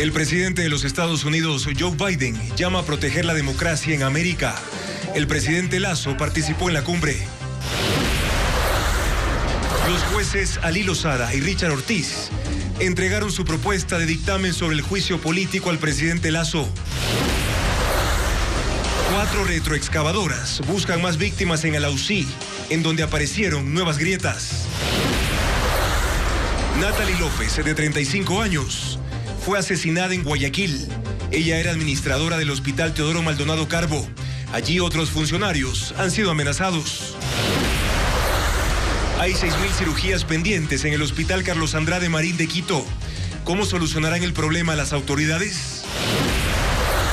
El presidente de los Estados Unidos, Joe Biden, llama a proteger la democracia en América. El presidente Lasso participó en la cumbre. Los jueces Alí Lozada y Richard Ortiz entregaron su propuesta de dictamen sobre el juicio político al presidente Lasso. 4 retroexcavadoras buscan más víctimas en Alausí, en donde aparecieron nuevas grietas. Natalie López, de 35 años, fue asesinada en Guayaquil. Ella era administradora del Hospital Teodoro Maldonado Carbo. Allí otros funcionarios han sido amenazados. Hay 6.000 cirugías pendientes en el Hospital Carlos Andrade Marín de Quito. ¿Cómo solucionarán el problema las autoridades?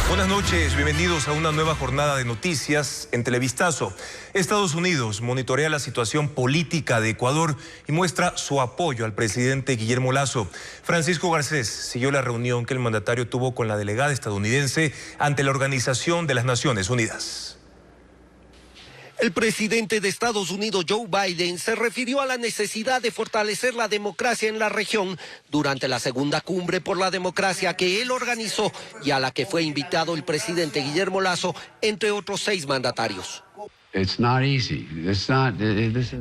Buenas noches, bienvenidos a una nueva jornada de noticias en Televistazo. Estados Unidos monitorea la situación política de Ecuador y muestra su apoyo al presidente Guillermo Lasso. Francisco Garcés siguió la reunión que el mandatario tuvo con la delegada estadounidense ante la Organización de las Naciones Unidas. El presidente de Estados Unidos, Joe Biden, se refirió a la necesidad de fortalecer la democracia en la región durante la segunda cumbre por la democracia que él organizó y a la que fue invitado el presidente Guillermo Lasso, entre otros 6 mandatarios.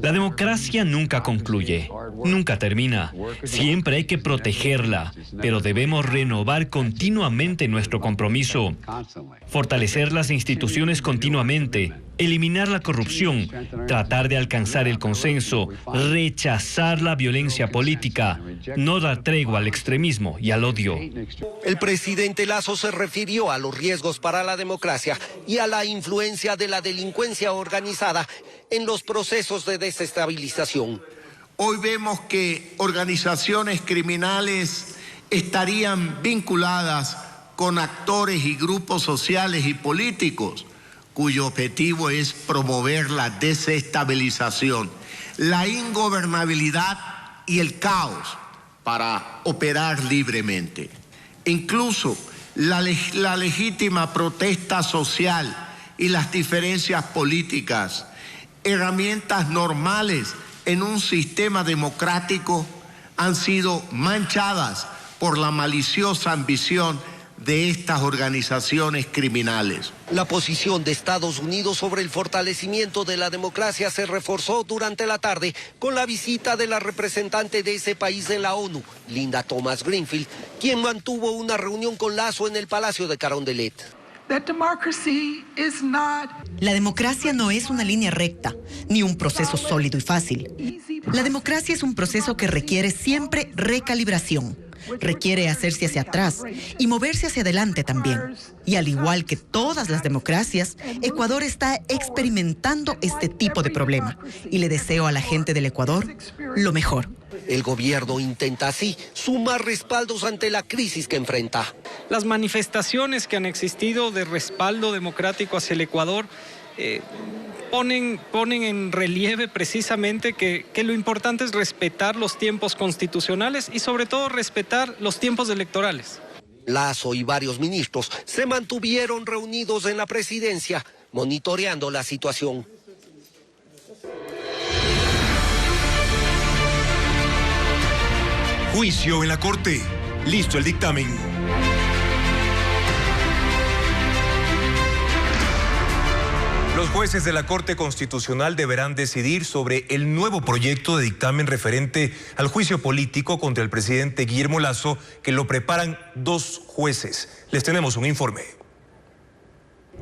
La democracia nunca concluye, nunca termina. Siempre hay que protegerla, pero debemos renovar continuamente nuestro compromiso, fortalecer las instituciones continuamente, eliminar la corrupción, tratar de alcanzar el consenso, rechazar la violencia política, no dar tregua al extremismo y al odio. El presidente Lasso se refirió a los riesgos para la democracia y a la influencia de la delincuencia organizada en los procesos de desestabilización. Hoy vemos que organizaciones criminales estarían vinculadas con actores y grupos sociales y políticos cuyo objetivo es promover la desestabilización, la ingobernabilidad y el caos para operar libremente. Incluso la legítima protesta social y las diferencias políticas, herramientas normales en un sistema democrático, han sido manchadas por la maliciosa ambición de estas organizaciones criminales. La posición de Estados Unidos sobre el fortalecimiento de la democracia se reforzó durante la tarde con la visita de la representante de ese país en la ONU, Linda Thomas-Greenfield, quien mantuvo una reunión con Lasso en el Palacio de Carondelet. La democracia no es una línea recta, ni un proceso sólido y fácil. La democracia es un proceso que requiere siempre recalibración. Requiere hacerse hacia atrás y moverse hacia adelante también. Y al igual que todas las democracias, Ecuador está experimentando este tipo de problema. Y le deseo a la gente del Ecuador lo mejor. El gobierno intenta así sumar respaldos ante la crisis que enfrenta. Las manifestaciones que han existido de respaldo democrático hacia el Ecuador ponen en relieve precisamente que lo importante es respetar los tiempos constitucionales y sobre todo respetar los tiempos electorales. Lasso y varios ministros se mantuvieron reunidos en la presidencia, monitoreando la situación. Juicio en la Corte. Listo el dictamen. Los jueces de la Corte Constitucional deberán decidir sobre el nuevo proyecto de dictamen referente al juicio político contra el presidente Guillermo Lasso, que lo preparan 2 jueces. Les tenemos un informe.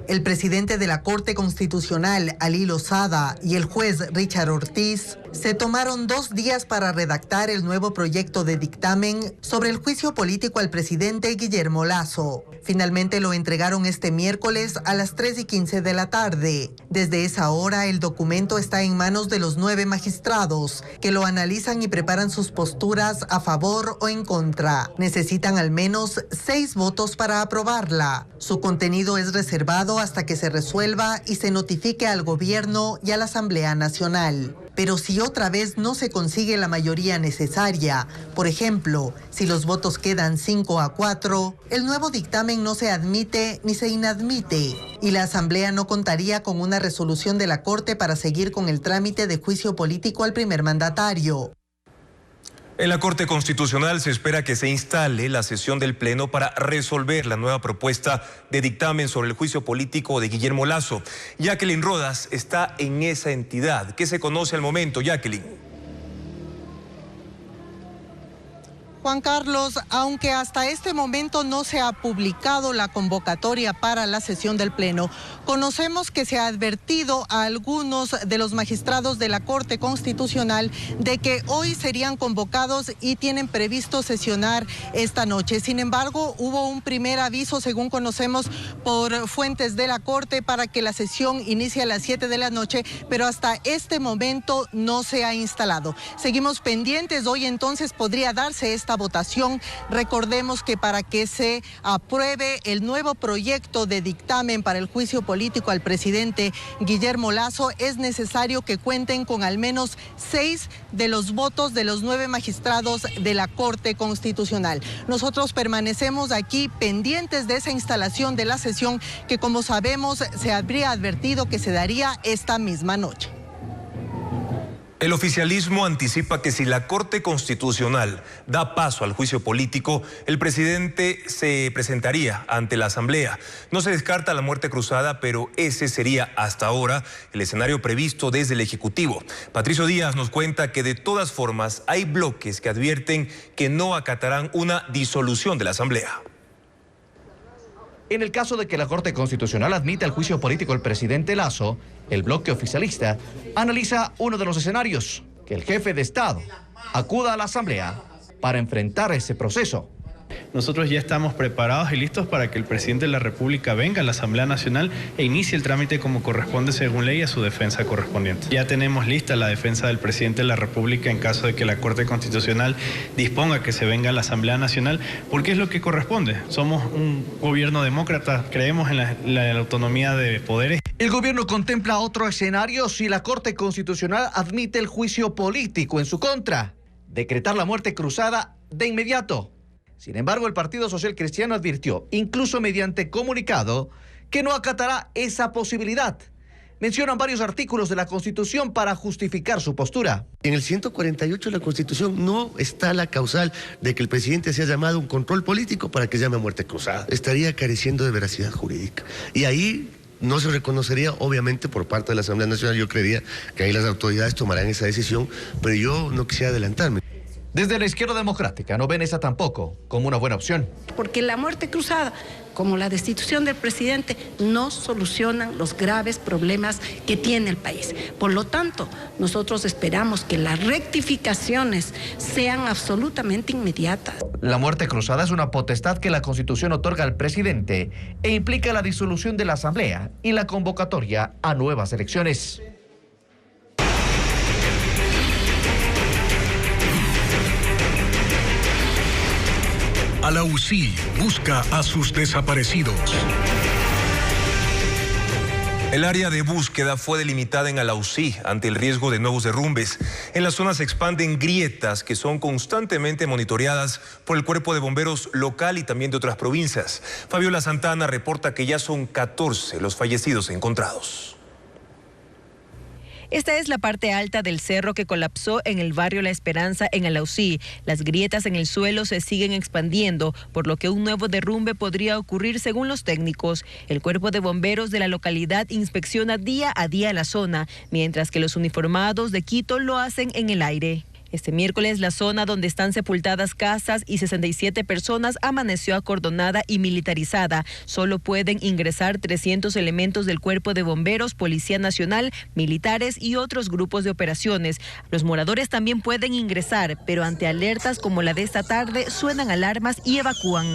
El presidente de la Corte Constitucional, Alí Lozada, y el juez Richard Ortiz se tomaron 2 días para redactar el nuevo proyecto de dictamen sobre el juicio político al presidente Guillermo Lasso. Finalmente lo entregaron este miércoles a las 3:15 de la tarde. Desde esa hora, el documento está en manos de los 9 magistrados, que lo analizan y preparan sus posturas a favor o en contra. Necesitan al menos 6 votos para aprobarla. Su contenido es reservado hasta que se resuelva y se notifique al gobierno y a la Asamblea Nacional. Pero si otra vez no se consigue la mayoría necesaria, por ejemplo, si los votos quedan 5-4, el nuevo dictamen no se admite ni se inadmite y la Asamblea no contaría con una resolución de la Corte para seguir con el trámite de juicio político al primer mandatario. En la Corte Constitucional se espera que se instale la sesión del Pleno para resolver la nueva propuesta de dictamen sobre el juicio político de Guillermo Lasso. Jacqueline Rodas está en esa entidad. ¿Qué se conoce al momento, Jacqueline? Juan Carlos, aunque hasta este momento no se ha publicado la convocatoria para la sesión del Pleno, conocemos que se ha advertido a algunos de los magistrados de la Corte Constitucional de que hoy serían convocados y tienen previsto sesionar esta noche. Sin embargo, hubo un primer aviso, según conocemos por fuentes de la Corte, para que la sesión inicie a las 7 de la noche, pero hasta este momento no se ha instalado. Seguimos pendientes. Hoy entonces podría darse esta votación. Recordemos que para que se apruebe el nuevo proyecto de dictamen para el juicio político al presidente Guillermo Lasso es necesario que cuenten con al menos 6 de los votos de los 9 magistrados de la Corte Constitucional. Nosotros permanecemos aquí pendientes de esa instalación de la sesión que, como sabemos, se habría advertido que se daría esta misma noche. El oficialismo anticipa que si la Corte Constitucional da paso al juicio político, el presidente se presentaría ante la Asamblea. No se descarta la muerte cruzada, pero ese sería hasta ahora el escenario previsto desde el Ejecutivo. Patricio Díaz nos cuenta que de todas formas hay bloques que advierten que no acatarán una disolución de la Asamblea. En el caso de que la Corte Constitucional admita el juicio político al presidente Lasso, el bloque oficialista analiza uno de los escenarios: que el jefe de Estado acuda a la Asamblea para enfrentar ese proceso. Nosotros ya estamos preparados y listos para que el presidente de la República venga a la Asamblea Nacional e inicie el trámite como corresponde según ley a su defensa correspondiente. Ya tenemos lista la defensa del presidente de la República en caso de que la Corte Constitucional disponga que se venga a la Asamblea Nacional, porque es lo que corresponde. Somos un gobierno demócrata, creemos en la autonomía de poderes. El gobierno contempla otro escenario si la Corte Constitucional admite el juicio político en su contra: decretar la muerte cruzada de inmediato. Sin embargo, el Partido Social Cristiano advirtió, incluso mediante comunicado, que no acatará esa posibilidad. Mencionan varios artículos de la Constitución para justificar su postura. En el 148 de la Constitución no está la causal de que el presidente sea llamado a un control político para que llame a muerte cruzada. Estaría careciendo de veracidad jurídica. Y ahí no se reconocería, obviamente, por parte de la Asamblea Nacional. Yo creería que ahí las autoridades tomarán esa decisión, pero yo no quisiera adelantarme. Desde la izquierda democrática no ven esa tampoco como una buena opción. Porque la muerte cruzada, como la destitución del presidente, no solucionan los graves problemas que tiene el país. Por lo tanto, nosotros esperamos que las rectificaciones sean absolutamente inmediatas. La muerte cruzada es una potestad que la Constitución otorga al presidente e implica la disolución de la Asamblea y la convocatoria a nuevas elecciones. Alausí busca a sus desaparecidos. El área de búsqueda fue delimitada en Alausí ante el riesgo de nuevos derrumbes. En la zona se expanden grietas que son constantemente monitoreadas por el Cuerpo de Bomberos local y también de otras provincias. Fabiola Santana reporta que ya son 14 los fallecidos encontrados. Esta es la parte alta del cerro que colapsó en el barrio La Esperanza en Alausí. Las grietas en el suelo se siguen expandiendo, por lo que un nuevo derrumbe podría ocurrir según los técnicos. El Cuerpo de Bomberos de la localidad inspecciona día a día la zona, mientras que los uniformados de Quito lo hacen en el aire. Este miércoles, la zona donde están sepultadas casas y 67 personas amaneció acordonada y militarizada. Solo pueden ingresar 300 elementos del Cuerpo de Bomberos, Policía Nacional, militares y otros grupos de operaciones. Los moradores también pueden ingresar, pero ante alertas como la de esta tarde, suenan alarmas y evacúan.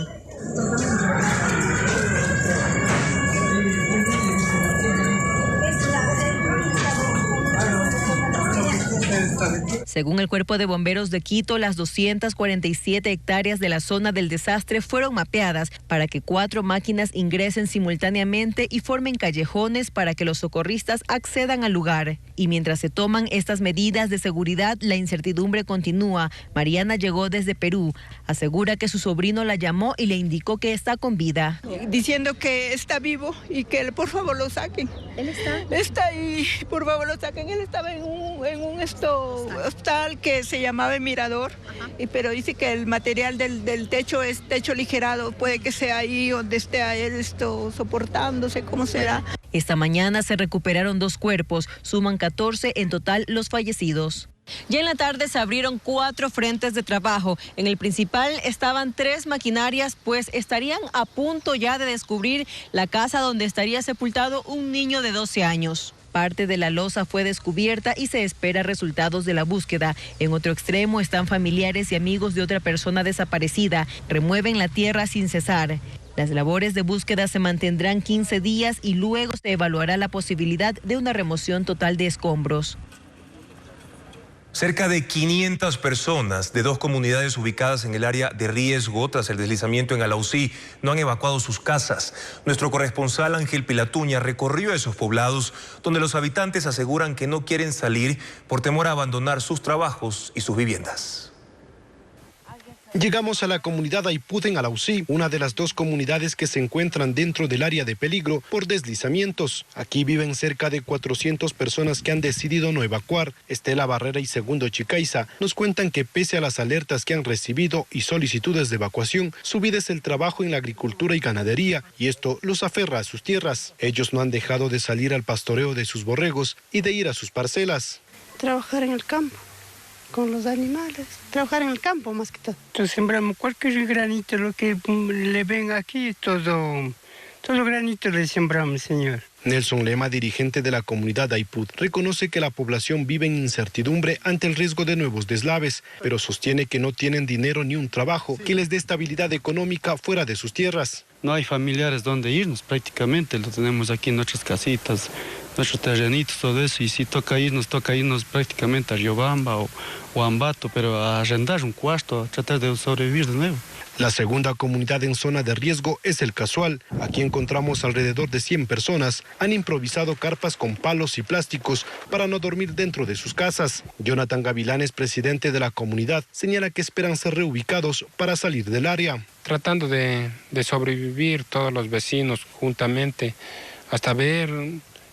Según el Cuerpo de Bomberos de Quito, las 247 hectáreas de la zona del desastre fueron mapeadas para que 4 máquinas ingresen simultáneamente y formen callejones para que los socorristas accedan al lugar. Y mientras se toman estas medidas de seguridad, la incertidumbre continúa. Mariana llegó desde Perú. Asegura que su sobrino la llamó y le indicó que está con vida. Diciendo que está vivo y que por favor lo saquen. ¿Él está ahí, por favor lo saquen. Él estaba en un hostal que se llamaba El Mirador, pero dice que el material del techo es techo ligerado. Puede que sea ahí donde esté a él soportándose, ¿cómo será? Esta mañana se recuperaron 2 cuerpos, suman 14 en total los fallecidos. Ya en la tarde se abrieron 4 frentes de trabajo. En el principal estaban 3 maquinarias, pues estarían a punto ya de descubrir la casa donde estaría sepultado un niño de 12 años. Parte de la losa fue descubierta y se espera resultados de la búsqueda. En otro extremo están familiares y amigos de otra persona desaparecida. Remueven la tierra sin cesar. Las labores de búsqueda se mantendrán 15 días y luego se evaluará la posibilidad de una remoción total de escombros. Cerca de 500 personas de 2 comunidades ubicadas en el área de riesgo tras el deslizamiento en Alausí no han evacuado sus casas. Nuestro corresponsal Ángel Pilatuña recorrió esos poblados donde los habitantes aseguran que no quieren salir por temor a abandonar sus trabajos y sus viviendas. Llegamos a la comunidad Aipud en Alausí, una de las 2 comunidades que se encuentran dentro del área de peligro por deslizamientos. Aquí viven cerca de 400 personas que han decidido no evacuar. Estela Barrera y Segundo Chicaiza nos cuentan que pese a las alertas que han recibido y solicitudes de evacuación, su vida es el trabajo en la agricultura y ganadería y esto los aferra a sus tierras. Ellos no han dejado de salir al pastoreo de sus borregos y de ir a sus parcelas. Trabajar en el campo con los animales, trabajar en el campo más que todo. Entonces sembramos cualquier granito, lo que le venga aquí, todo granito le sembramos, señor. Nelson Lema, dirigente de la comunidad Aipud, reconoce que la población vive en incertidumbre ante el riesgo de nuevos deslaves, pero sostiene que no tienen dinero ni un trabajo que les dé estabilidad económica fuera de sus tierras. No hay familiares donde irnos, prácticamente lo tenemos aquí en nuestras casitas, nuestros terrenitos, todo eso, y si toca irnos prácticamente a Riobamba o a Ambato, pero a arrendar un cuarto, a tratar de sobrevivir de nuevo. La segunda comunidad en zona de riesgo es El Casual. Aquí encontramos alrededor de 100 personas. Han improvisado carpas con palos y plásticos para no dormir dentro de sus casas. Jonathan Gavilanes, presidente de la comunidad, señala que esperan ser reubicados para salir del área. Tratando de sobrevivir todos los vecinos juntamente, hasta ver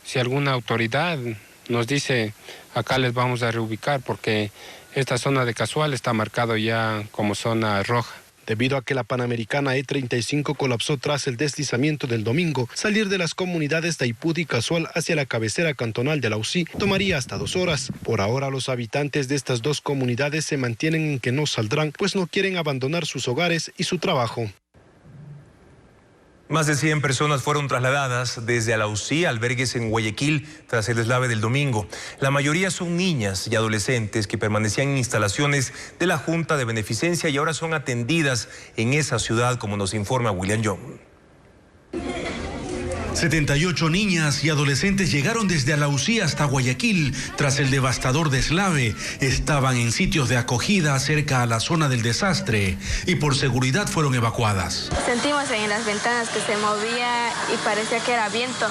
si alguna autoridad nos dice acá les vamos a reubicar, porque esta zona de Casual está marcado ya como zona roja. Debido a que la Panamericana E35 colapsó tras el deslizamiento del domingo, salir de las comunidades de Aipud y Casual hacia la cabecera cantonal de Alausí tomaría hasta 2 horas. Por ahora, los habitantes de estas 2 comunidades se mantienen en que no saldrán, pues no quieren abandonar sus hogares y su trabajo. Más de 100 personas fueron trasladadas desde Alausí a albergues en Guayaquil tras el deslave del domingo. La mayoría son niñas y adolescentes que permanecían en instalaciones de la Junta de Beneficencia y ahora son atendidas en esa ciudad, como nos informa William Young. 78 niñas y adolescentes llegaron desde Alausí hasta Guayaquil tras el devastador deslave. Estaban en sitios de acogida cerca a la zona del desastre y por seguridad fueron evacuadas. Sentimos en las ventanas que se movía y parecía que era viento.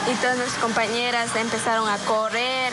Y todas nuestras compañeras empezaron a correr.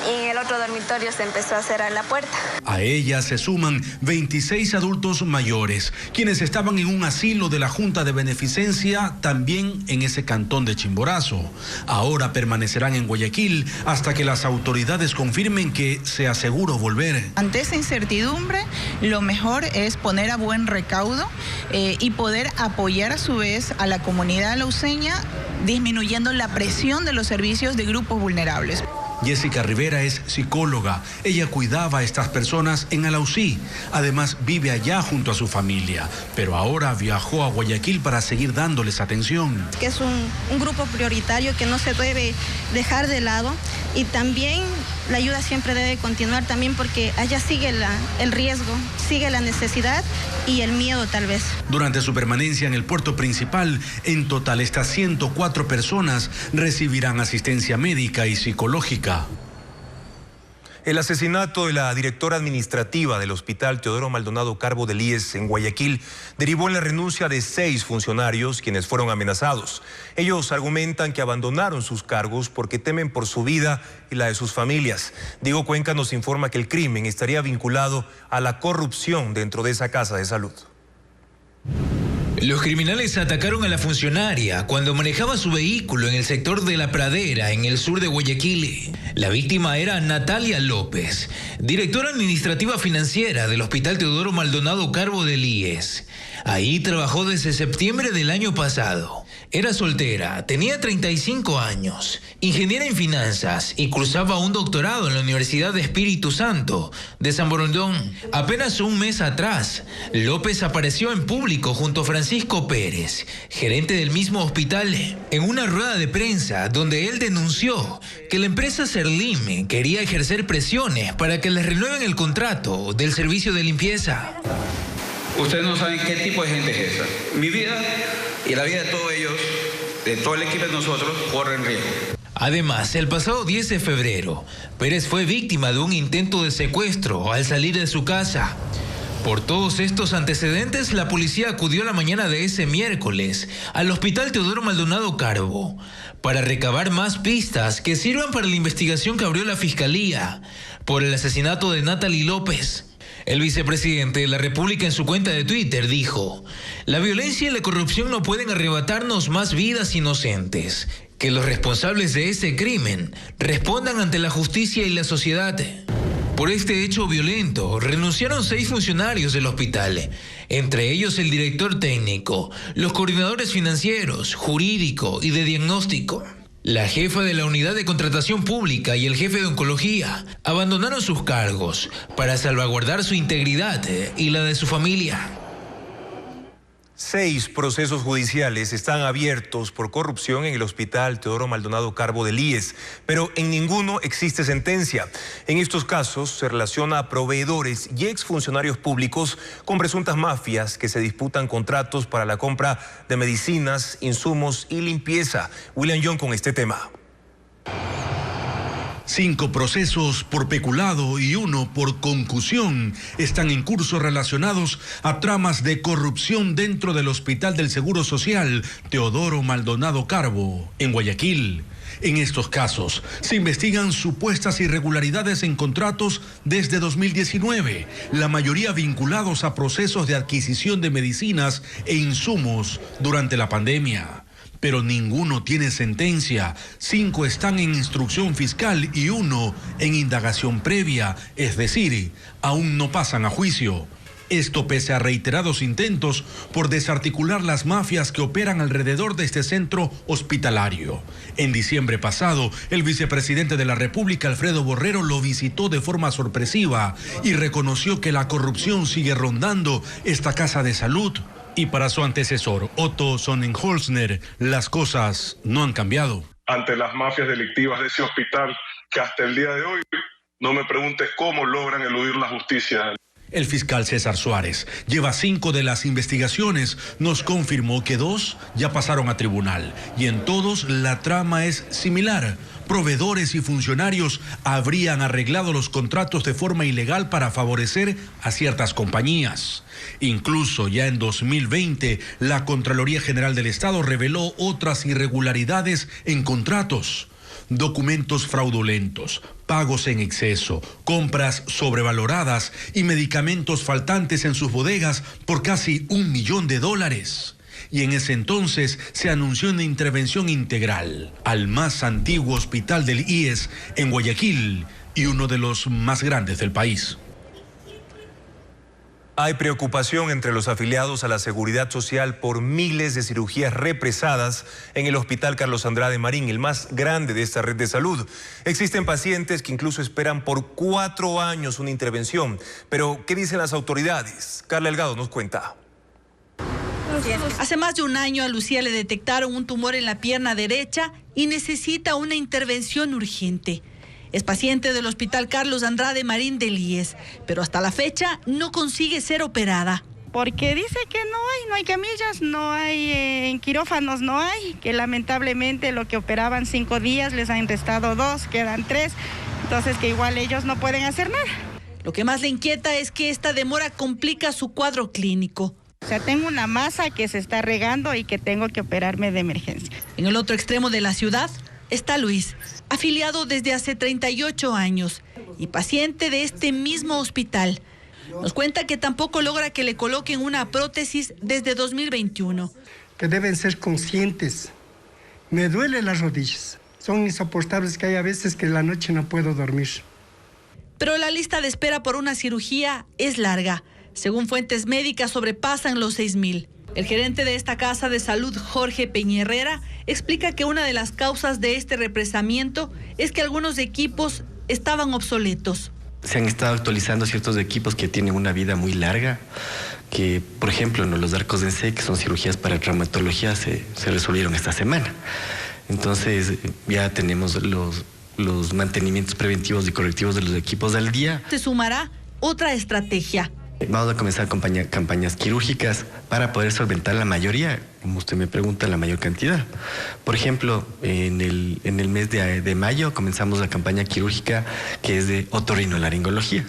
Y en el otro dormitorio se empezó a cerrar la puerta. A ellas se suman 26 adultos mayores, quienes estaban en un asilo de la Junta de Beneficencia, también en ese cantón de Chimborazo. Ahora permanecerán en Guayaquil hasta que las autoridades confirmen que sea seguro volver. Ante esa incertidumbre, lo mejor es poner a buen recaudo y poder apoyar a su vez a la comunidad alauceña, disminuyendo la presión de los servicios de grupos vulnerables. Jessica Rivera es psicóloga. Ella cuidaba a estas personas en Alausí. Además, vive allá junto a su familia. Pero ahora viajó a Guayaquil para seguir dándoles atención. Que es un grupo prioritario que no se debe dejar de lado. Y también la ayuda siempre debe continuar también porque allá sigue el riesgo, sigue la necesidad y el miedo tal vez. Durante su permanencia en el puerto principal, en total estas 104 personas recibirán asistencia médica y psicológica. El asesinato de la directora administrativa del Hospital Teodoro Maldonado Carbo del IES en Guayaquil derivó en la renuncia de 6 funcionarios quienes fueron amenazados. Ellos argumentan que abandonaron sus cargos porque temen por su vida y la de sus familias. Diego Cuenca nos informa que el crimen estaría vinculado a la corrupción dentro de esa casa de salud. Los criminales atacaron a la funcionaria cuando manejaba su vehículo en el sector de La Pradera, en el sur de Guayaquil. La víctima era Natalia López, directora administrativa financiera del Hospital Teodoro Maldonado Carbo del IES. Ahí trabajó desde septiembre del año pasado. Era soltera, tenía 35 años, ingeniera en finanzas y cursaba un doctorado en la Universidad de Espíritu Santo de San Borondón. Apenas un mes atrás, López apareció en público junto a Francisco Pérez, gerente del mismo hospital, en una rueda de prensa donde él denunció que la empresa Serlim quería ejercer presiones para que les renueven el contrato del servicio de limpieza. Ustedes no saben qué tipo de gente es esa. Mi vida y la vida de todos ellos, de todo el equipo de nosotros, corren riesgo. Además, el pasado 10 de febrero, Pérez fue víctima de un intento de secuestro al salir de su casa. Por todos estos antecedentes, la policía acudió la mañana de ese miércoles al Hospital Teodoro Maldonado Carbo para recabar más pistas que sirvan para la investigación que abrió la Fiscalía por el asesinato de Natalie López. El vicepresidente de la República en su cuenta de Twitter dijo: la violencia y la corrupción no pueden arrebatarnos más vidas inocentes. Que los responsables de ese crimen respondan ante la justicia y la sociedad. Por este hecho violento renunciaron 6 funcionarios del hospital, entre ellos el director técnico, los coordinadores financieros, jurídico y de diagnóstico. La jefa de la unidad de contratación pública y el jefe de oncología abandonaron sus cargos para salvaguardar su integridad y la de su familia. 6 procesos judiciales están abiertos por corrupción en el Hospital Teodoro Maldonado Carbo del IES, pero en ninguno existe sentencia. En estos casos se relaciona a proveedores y exfuncionarios públicos con presuntas mafias que se disputan contratos para la compra de medicinas, insumos y limpieza. William Young con este tema. 5 procesos por peculado y 1 por concusión están en curso relacionados a tramas de corrupción dentro del Hospital del Seguro Social Teodoro Maldonado Carbo, en Guayaquil. En estos casos se investigan supuestas irregularidades en contratos desde 2019, la mayoría vinculados a procesos de adquisición de medicinas e insumos durante la pandemia. Pero ninguno tiene sentencia, 5 están en instrucción fiscal y 1 en indagación previa, es decir, aún no pasan a juicio. Esto pese a reiterados intentos por desarticular las mafias que operan alrededor de este centro hospitalario. En diciembre pasado, el vicepresidente de la República, Alfredo Borrero, lo visitó de forma sorpresiva y reconoció que la corrupción sigue rondando esta casa de salud. Y para su antecesor, Otto Sonnenholzner, las cosas no han cambiado. Ante las mafias delictivas de ese hospital, que hasta el día de hoy, no me preguntes cómo logran eludir la justicia. El fiscal César Suárez lleva 5 de las investigaciones, nos confirmó que 2 ya pasaron a tribunal y en todos la trama es similar. Proveedores y funcionarios habrían arreglado los contratos de forma ilegal para favorecer a ciertas compañías. Incluso ya en 2020, la Contraloría General del Estado reveló otras irregularidades en contratos. Documentos fraudulentos, pagos en exceso, compras sobrevaloradas y medicamentos faltantes en sus bodegas por casi $1 millón. Y en ese entonces se anunció una intervención integral al más antiguo hospital del IES en Guayaquil y uno de los más grandes del país. Hay preocupación entre los afiliados a la Seguridad Social por miles de cirugías represadas en el Hospital Carlos Andrade Marín, el más grande de esta red de salud. Existen pacientes que incluso esperan por 4 años una intervención. Pero, ¿qué dicen las autoridades? Carla Delgado nos cuenta. Hace más de un año a Lucía le detectaron un tumor en la pierna derecha y necesita una intervención urgente. Es paciente del Hospital Carlos Andrade Marín del IES, pero hasta la fecha no consigue ser operada. Porque dice que no hay camillas, no hay en quirófanos, no hay, que lamentablemente lo que operaban 5 días les han restado 2, quedan 3, entonces que igual ellos no pueden hacer nada. Lo que más le inquieta es que esta demora complica su cuadro clínico. O sea, tengo una masa que se está regando y que tengo que operarme de emergencia. En el otro extremo de la ciudad está Luis, afiliado desde hace 38 años y paciente de este mismo hospital. Nos cuenta que tampoco logra que le coloquen una prótesis desde 2021. Que deben ser conscientes. Me duelen las rodillas. Son insoportables, que hay a veces que en la noche no puedo dormir. Pero la lista de espera por una cirugía es larga. Según fuentes médicas, sobrepasan los 6.000. El gerente de esta casa de salud, Jorge Peñerrera, explica que una de las causas de este represamiento es que algunos equipos estaban obsoletos. Se han estado actualizando ciertos equipos que tienen una vida muy larga, que por ejemplo los arcos de ENSE, que son cirugías para traumatología, se resolvieron esta semana. Entonces ya tenemos los mantenimientos preventivos y correctivos de los equipos al día. Se sumará otra estrategia. Vamos a comenzar campañas quirúrgicas para poder solventar la mayoría, como usted me pregunta, la mayor cantidad. Por ejemplo, en el mes de mayo comenzamos la campaña quirúrgica que es de otorrinolaringología.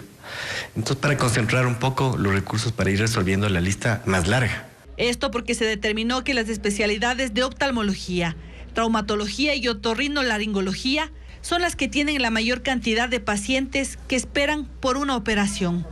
Entonces, para concentrar un poco los recursos para ir resolviendo la lista más larga. Esto porque se determinó que las especialidades de oftalmología, traumatología y otorrinolaringología son las que tienen la mayor cantidad de pacientes que esperan por una operación.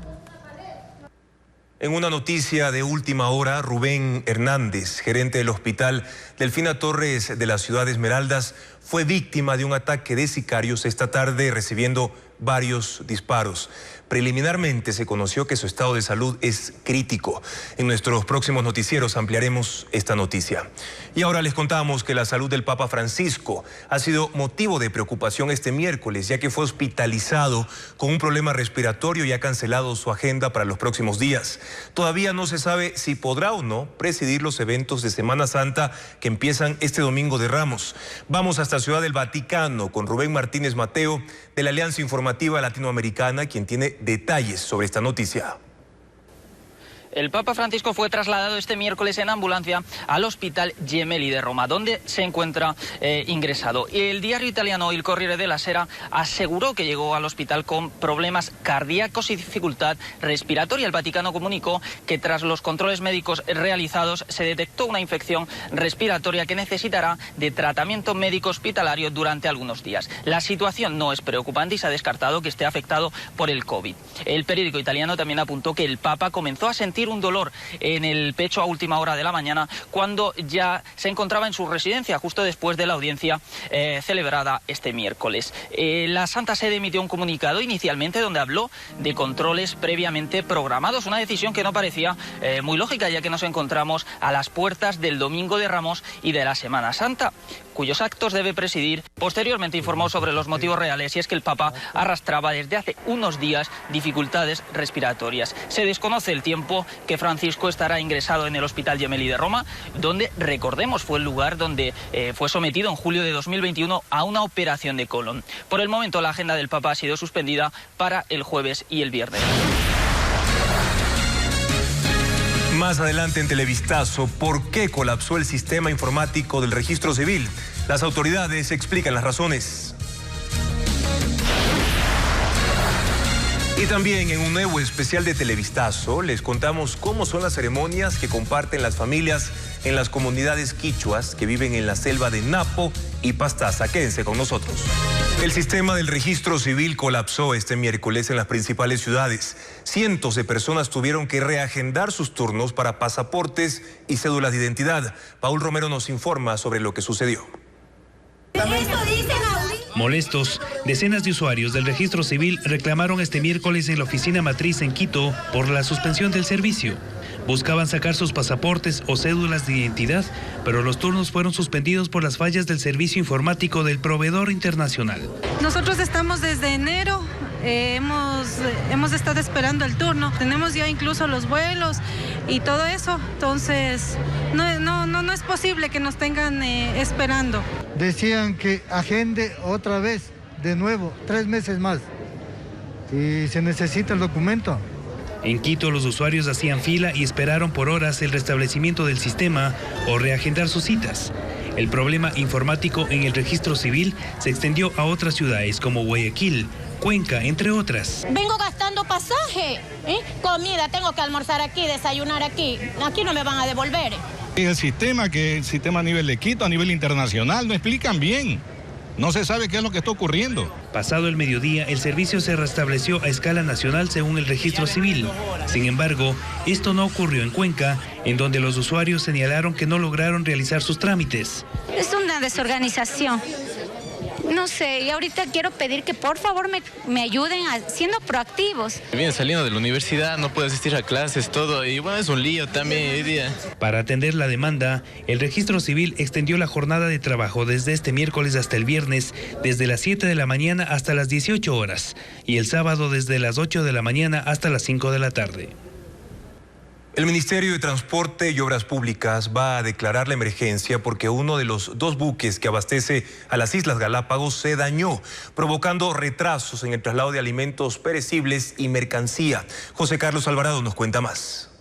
En una noticia de última hora, Rubén Hernández, gerente del Hospital Delfina Torres de la ciudad de Esmeraldas, fue víctima de un ataque de sicarios esta tarde, recibiendo varios disparos. Preliminarmente se conoció que su estado de salud es crítico. En nuestros próximos noticieros ampliaremos esta noticia. Y ahora les contamos que la salud del Papa Francisco ha sido motivo de preocupación este miércoles, ya que fue hospitalizado con un problema respiratorio y ha cancelado su agenda para los próximos días. Todavía no se sabe si podrá o no presidir los eventos de Semana Santa que empiezan este domingo de Ramos. Vamos hasta Ciudad del Vaticano con Rubén Martínez Mateo de la Alianza Informativa Latinoamericana, quien tiene detalles sobre esta noticia. El Papa Francisco fue trasladado este miércoles en ambulancia al Hospital Gemelli de Roma, donde se encuentra ingresado. El diario italiano Il Corriere della Sera aseguró que llegó al hospital con problemas cardíacos y dificultad respiratoria. El Vaticano comunicó que tras los controles médicos realizados se detectó una infección respiratoria que necesitará de tratamiento médico hospitalario durante algunos días. La situación no es preocupante y se ha descartado que esté afectado por el COVID. El periódico italiano también apuntó que el Papa comenzó a sentir un dolor en el pecho a última hora de la mañana, cuando ya se encontraba en su residencia justo después de la audiencia celebrada este miércoles. La Santa Sede emitió un comunicado inicialmente donde habló de controles previamente programados, una decisión que no parecía muy lógica, ya que nos encontramos a las puertas del Domingo de Ramos y de la Semana Santa, cuyos actos debe presidir. Posteriormente informó sobre los motivos reales, y es que el Papa arrastraba desde hace unos días dificultades respiratorias. Se desconoce el tiempo que Francisco estará ingresado en el Hospital Gemelli de Roma, donde, recordemos, fue el lugar donde fue sometido en julio de 2021 a una operación de colon. Por el momento, la agenda del Papa ha sido suspendida para el jueves y el viernes. Más adelante en Televistazo, ¿por qué colapsó el sistema informático del registro civil? Las autoridades explican las razones. Y también en un nuevo especial de Televistazo les contamos cómo son las ceremonias que comparten las familias en las comunidades quichuas que viven en la selva de Napo y Pastaza. Quédense con nosotros. El sistema del registro civil colapsó este miércoles en las principales ciudades. Cientos de personas tuvieron que reagendar sus turnos para pasaportes y cédulas de identidad. Paul Romero nos informa sobre lo que sucedió. Molestos, decenas de usuarios del registro civil reclamaron este miércoles en la oficina matriz en Quito por la suspensión del servicio. Buscaban sacar sus pasaportes o cédulas de identidad, pero los turnos fueron suspendidos por las fallas del servicio informático del proveedor internacional. Nosotros estamos desde enero, hemos estado esperando el turno, tenemos ya incluso los vuelos y todo eso, entonces no es posible que nos tengan esperando. Decían que agende otra vez, de nuevo, 3 meses más, y se necesita el documento. En Quito, los usuarios hacían fila y esperaron por horas el restablecimiento del sistema o reagendar sus citas. El problema informático en el registro civil se extendió a otras ciudades como Guayaquil, Cuenca, entre otras. Vengo gastando pasaje, comida, tengo que almorzar aquí, desayunar aquí. Aquí no me van a devolver. El sistema a nivel de Quito, a nivel internacional, no explican bien. No se sabe qué es lo que está ocurriendo. Pasado el mediodía, el servicio se restableció a escala nacional según el registro civil. Sin embargo, esto no ocurrió en Cuenca, en donde los usuarios señalaron que no lograron realizar sus trámites. Es una desorganización. No sé, y ahorita quiero pedir que por favor me ayuden siendo proactivos. Viene saliendo de la universidad, no puede asistir a clases, todo, y bueno, es un lío también hoy día. Para atender la demanda, el registro civil extendió la jornada de trabajo desde este miércoles hasta el viernes, desde las 7 de la mañana hasta las 18 horas, y el sábado desde las 8 de la mañana hasta las 5 de la tarde. El Ministerio de Transporte y Obras Públicas va a declarar la emergencia porque uno de los 2 buques que abastece a las Islas Galápagos se dañó, provocando retrasos en el traslado de alimentos perecibles y mercancía. José Carlos Alvarado nos cuenta más.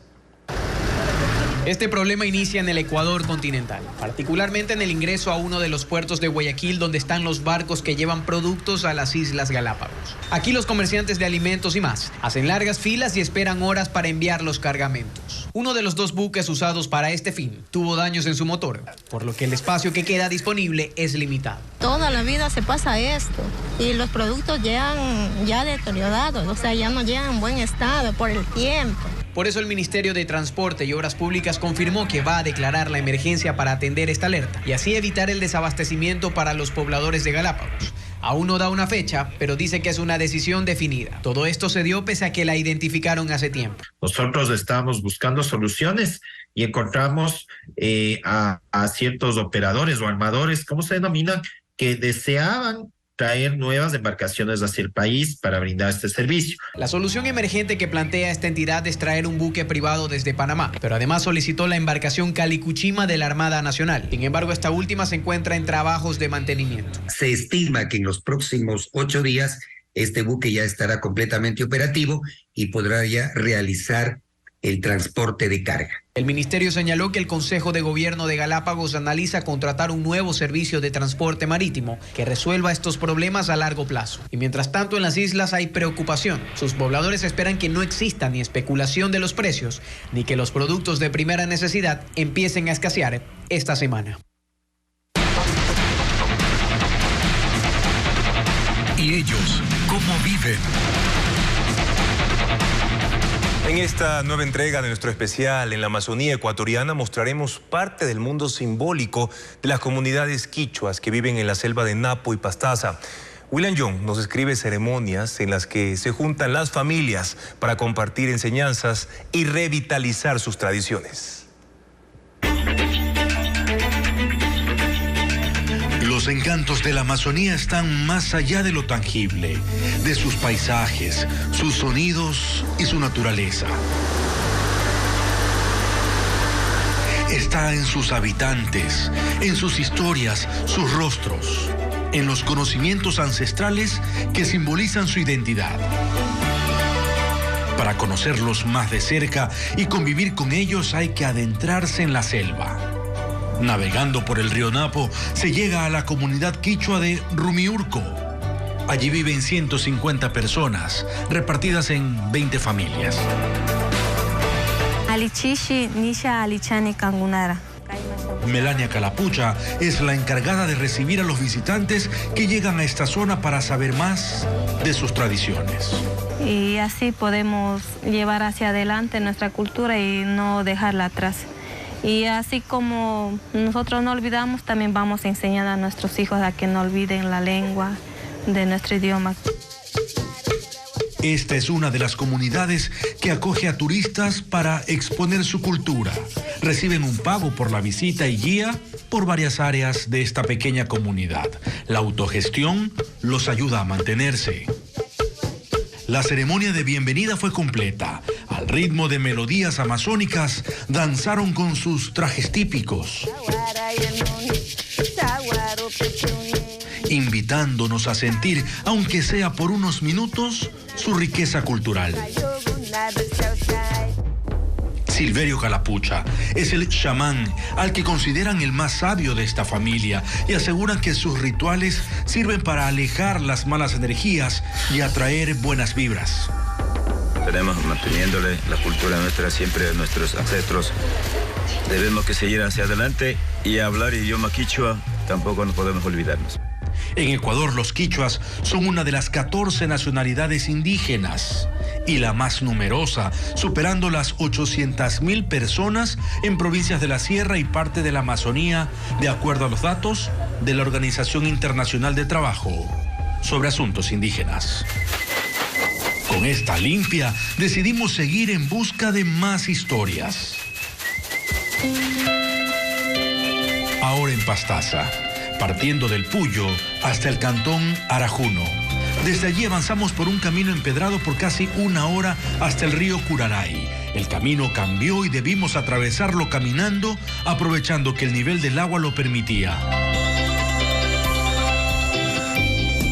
Este problema inicia en el Ecuador continental, particularmente en el ingreso a uno de los puertos de Guayaquil donde están los barcos que llevan productos a las Islas Galápagos. Aquí los comerciantes de alimentos y más hacen largas filas y esperan horas para enviar los cargamentos. Uno de los 2 buques usados para este fin tuvo daños en su motor, por lo que el espacio que queda disponible es limitado. Toda la vida se pasa esto y los productos llegan ya deteriorados, o sea, ya no llegan en buen estado por el tiempo. Por eso el Ministerio de Transporte y Obras Públicas confirmó que va a declarar la emergencia para atender esta alerta y así evitar el desabastecimiento para los pobladores de Galápagos. Aún no da una fecha, pero dice que es una decisión definida. Todo esto se dio pese a que la identificaron hace tiempo. Nosotros estábamos buscando soluciones y encontramos a ciertos operadores o armadores, ¿cómo se denominan?, que deseaban traer nuevas embarcaciones hacia el país para brindar este servicio. La solución emergente que plantea esta entidad es traer un buque privado desde Panamá, pero además solicitó la embarcación Calicuchima de la Armada Nacional. Sin embargo, esta última se encuentra en trabajos de mantenimiento. Se estima que en los próximos 8 días este buque ya estará completamente operativo y podrá ya realizar el transporte de carga. El ministerio señaló que el Consejo de Gobierno de Galápagos analiza contratar un nuevo servicio de transporte marítimo que resuelva estos problemas a largo plazo. Y mientras tanto en las islas hay preocupación. Sus pobladores esperan que no exista ni especulación de los precios, ni que los productos de primera necesidad empiecen a escasear esta semana. ¿Y ellos cómo viven? En esta nueva entrega de nuestro especial en la Amazonía ecuatoriana mostraremos parte del mundo simbólico de las comunidades quichuas que viven en la selva de Napo y Pastaza. William Young nos describe ceremonias en las que se juntan las familias para compartir enseñanzas y revitalizar sus tradiciones. Los encantos de la Amazonía están más allá de lo tangible, de sus paisajes, sus sonidos y su naturaleza. Está en sus habitantes, en sus historias, sus rostros, en los conocimientos ancestrales que simbolizan su identidad. Para conocerlos más de cerca y convivir con ellos hay que adentrarse en la selva. Navegando por el río Napo, se llega a la comunidad quichua de Rumiurco. Allí viven 150 personas, repartidas en 20 familias. Alichishi, Nisha, Alichani, Cangunara. Melania Calapucha es la encargada de recibir a los visitantes que llegan a esta zona para saber más de sus tradiciones. Y así podemos llevar hacia adelante nuestra cultura y no dejarla atrás. Y así como nosotros no olvidamos, también vamos a enseñar a nuestros hijos a que no olviden la lengua de nuestro idioma. Esta es una de las comunidades que acoge a turistas para exponer su cultura. Reciben un pago por la visita y guía por varias áreas de esta pequeña comunidad. La autogestión los ayuda a mantenerse. La ceremonia de bienvenida fue completa. Al ritmo de melodías amazónicas, danzaron con sus trajes típicos, invitándonos a sentir, aunque sea por unos minutos, su riqueza cultural. Silverio Calapucha es el chamán al que consideran el más sabio de esta familia y aseguran que sus rituales sirven para alejar las malas energías y atraer buenas vibras. Tenemos manteniéndole la cultura nuestra, siempre de nuestros ancestros. Debemos que seguir hacia adelante y hablar idioma quichua tampoco nos podemos olvidarnos. En Ecuador, los quichuas son una de las 14 nacionalidades indígenas y la más numerosa, superando las 800,000 personas en provincias de la Sierra y parte de la Amazonía, de acuerdo a los datos de la Organización Internacional de Trabajo sobre Asuntos Indígenas. Con esta limpia, decidimos seguir en busca de más historias. Ahora en Pastaza, partiendo del Puyo hasta el cantón Arajuno. Desde allí avanzamos por un camino empedrado por casi una hora hasta el río Curaray. El camino cambió y debimos atravesarlo caminando, aprovechando que el nivel del agua lo permitía.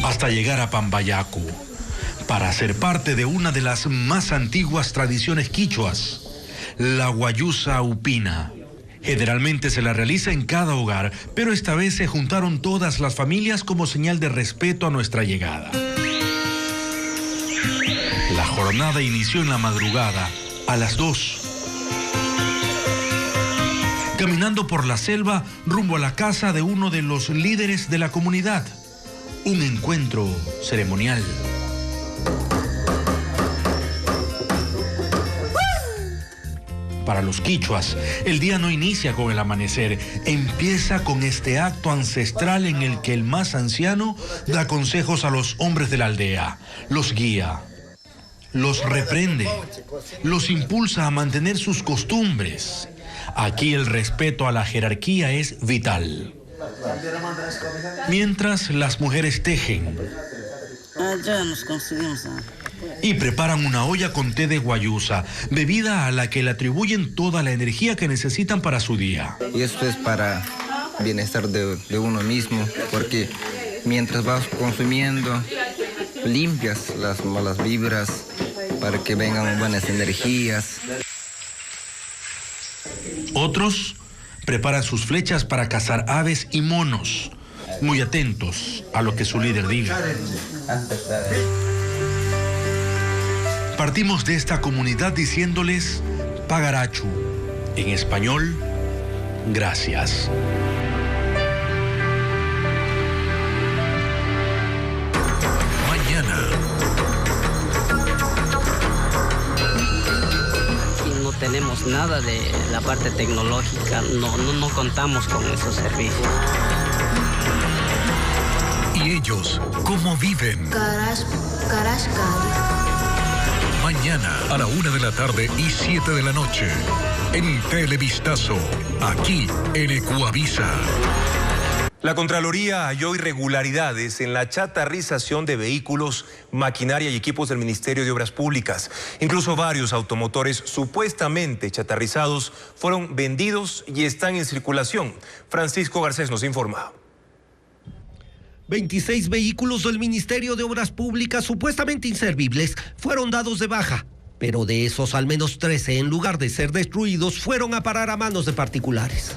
Hasta llegar a Pambayacu, para ser parte de una de las más antiguas tradiciones quichuas, la guayusa upina. Generalmente se la realiza en cada hogar, pero esta vez se juntaron todas las familias como señal de respeto a nuestra llegada. La jornada inició en la madrugada, a las 2. Caminando por la selva rumbo a la casa de uno de los líderes de la comunidad. Un encuentro ceremonial. Para los quichuas, el día no inicia con el amanecer, empieza con este acto ancestral en el que el más anciano da consejos a los hombres de la aldea, los guía, los reprende, los impulsa a mantener sus costumbres. Aquí el respeto a la jerarquía es vital. Mientras las mujeres tejen y preparan una olla con té de guayusa, bebida a la que le atribuyen toda la energía que necesitan para su día. Y esto es para bienestar de uno mismo, porque mientras vas consumiendo, limpias las malas vibras para que vengan buenas energías. Otros preparan sus flechas para cazar aves y monos, muy atentos a lo que su líder diga. Partimos de esta comunidad diciéndoles Pagarachu, en español, gracias. Mañana. No tenemos nada de la parte tecnológica, no contamos con esos servicios. ¿Y ellos cómo viven? Mañana a la 1:00 p.m. y 7:00 p.m. en Televistazo, aquí en Ecuavisa. La Contraloría halló irregularidades en la chatarrización de vehículos, maquinaria y equipos del Ministerio de Obras Públicas. Incluso varios automotores supuestamente chatarrizados fueron vendidos y están en circulación. Francisco Garcés nos informa. 26 vehículos del Ministerio de Obras Públicas supuestamente inservibles fueron dados de baja, pero de esos al menos 13, en lugar de ser destruidos, fueron a parar a manos de particulares.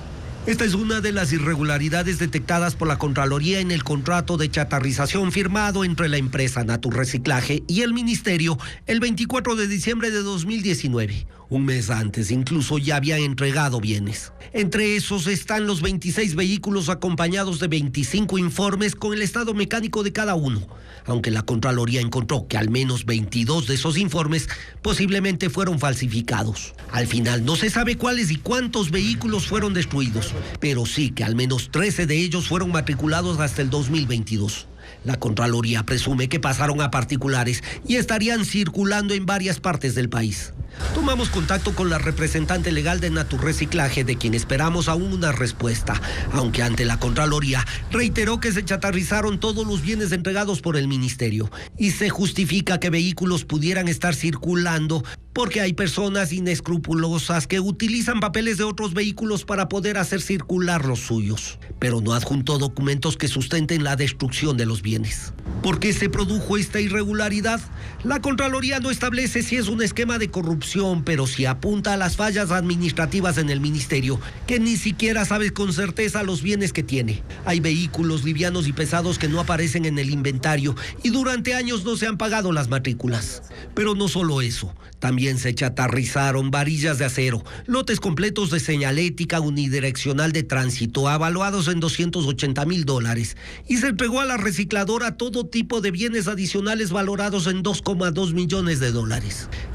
Esta es una de las irregularidades detectadas por la Contraloría en el contrato de chatarrización firmado entre la empresa Naturreciclaje y el Ministerio el 24 de diciembre de 2019. Un mes antes incluso ya habían entregado bienes. Entre esos están los 26 vehículos acompañados de 25 informes con el estado mecánico de cada uno, aunque la Contraloría encontró que al menos 22 de esos informes posiblemente fueron falsificados. Al final no se sabe cuáles y cuántos vehículos fueron destruidos, pero sí que al menos 13 de ellos fueron matriculados hasta el 2022. La Contraloría presume que pasaron a particulares y estarían circulando en varias partes del país. Tomamos contacto con la representante legal de Naturreciclaje, de quien esperamos aún una respuesta, aunque ante la Contraloría reiteró que se chatarrizaron todos los bienes entregados por el Ministerio y se justifica que vehículos pudieran estar circulando porque hay personas inescrupulosas que utilizan papeles de otros vehículos para poder hacer circular los suyos, pero no adjuntó documentos que sustenten la destrucción de los bienes. ¿Por qué se produjo esta irregularidad? La Contraloría no establece si es un esquema de corrupción corrupción, pero sí apunta a las fallas administrativas en el ministerio, que ni siquiera sabe con certeza los bienes que tiene. Hay vehículos livianos y pesados que no aparecen en el inventario y durante años no se han pagado las matrículas. Pero no solo eso, también se chatarrizaron varillas de acero, lotes completos de señalética unidireccional de tránsito avaluados en $280,000 y se entregó a la recicladora todo tipo de bienes adicionales valorados en $2,2 millones.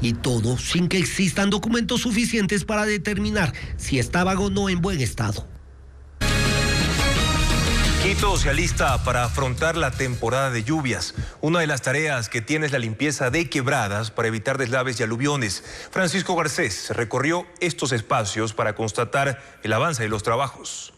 Y todo sin que existan documentos suficientes para determinar si estaban o no en buen estado. Quito se alista para afrontar la temporada de lluvias. Una de las tareas que tiene es la limpieza de quebradas para evitar deslaves y aluviones. Francisco Garcés recorrió estos espacios para constatar el avance de los trabajos.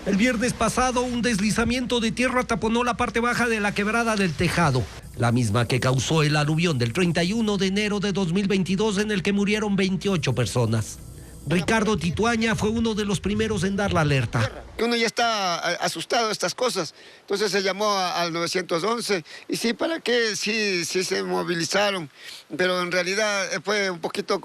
El viernes pasado, un deslizamiento de tierra taponó la parte baja de la quebrada del Tejado, la misma que causó el aluvión del 31 de enero de 2022 en el que murieron 28 personas. Ricardo Tituaña fue uno de los primeros en dar la alerta. Uno ya está asustado de estas cosas, entonces se llamó al 911 y sí, ¿para qué? Sí se movilizaron, pero en realidad fue un poquito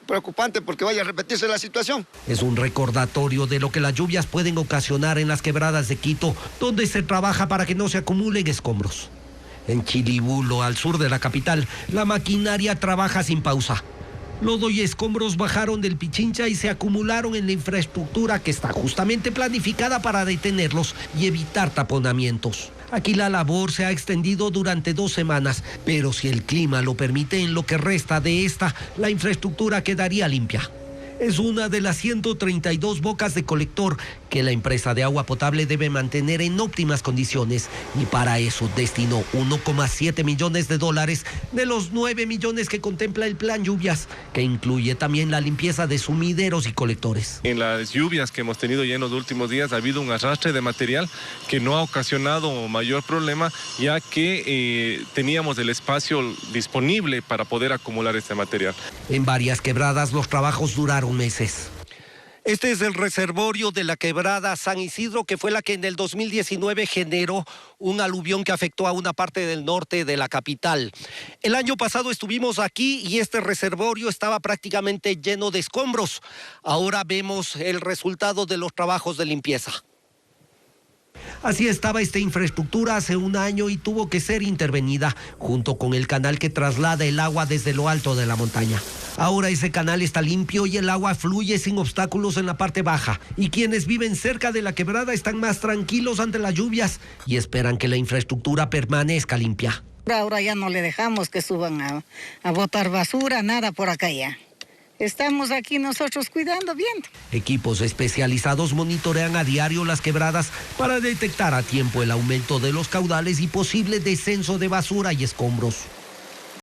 preocupante porque vaya a repetirse la situación. Es un recordatorio de lo que las lluvias pueden ocasionar en las quebradas de Quito, donde se trabaja para que no se acumulen escombros. En Chilibulo, al sur de la capital, la maquinaria trabaja sin pausa. Lodo y escombros bajaron del Pichincha y se acumularon en la infraestructura que está justamente planificada para detenerlos y evitar taponamientos. Aquí la labor se ha extendido durante 2 semanas, pero si el clima lo permite, en lo que resta de esta, la infraestructura quedaría limpia. Es una de las 132 bocas de colector que la empresa de agua potable debe mantener en óptimas condiciones y para eso destinó $1,7 millones de los 9 millones que contempla el plan lluvias, que incluye también la limpieza de sumideros y colectores. En las lluvias que hemos tenido ya en los últimos días ha habido un arrastre de material que no ha ocasionado mayor problema, ya que teníamos el espacio disponible para poder acumular este material. En varias quebradas los trabajos duraron meses. Este es el reservorio de la quebrada San Isidro, que fue la que en el 2019 generó un aluvión que afectó a una parte del norte de la capital. El año pasado estuvimos aquí y este reservorio estaba prácticamente lleno de escombros. Ahora vemos el resultado de los trabajos de limpieza. Así estaba esta infraestructura hace un año y tuvo que ser intervenida junto con el canal que traslada el agua desde lo alto de la montaña. Ahora ese canal está limpio y el agua fluye sin obstáculos en la parte baja. Y quienes viven cerca de la quebrada están más tranquilos ante las lluvias y esperan que la infraestructura permanezca limpia. Ahora ya no le dejamos que suban a botar basura, nada por acá ya. Estamos aquí nosotros cuidando bien. Equipos especializados monitorean a diario las quebradas para detectar a tiempo el aumento de los caudales y posible descenso de basura y escombros.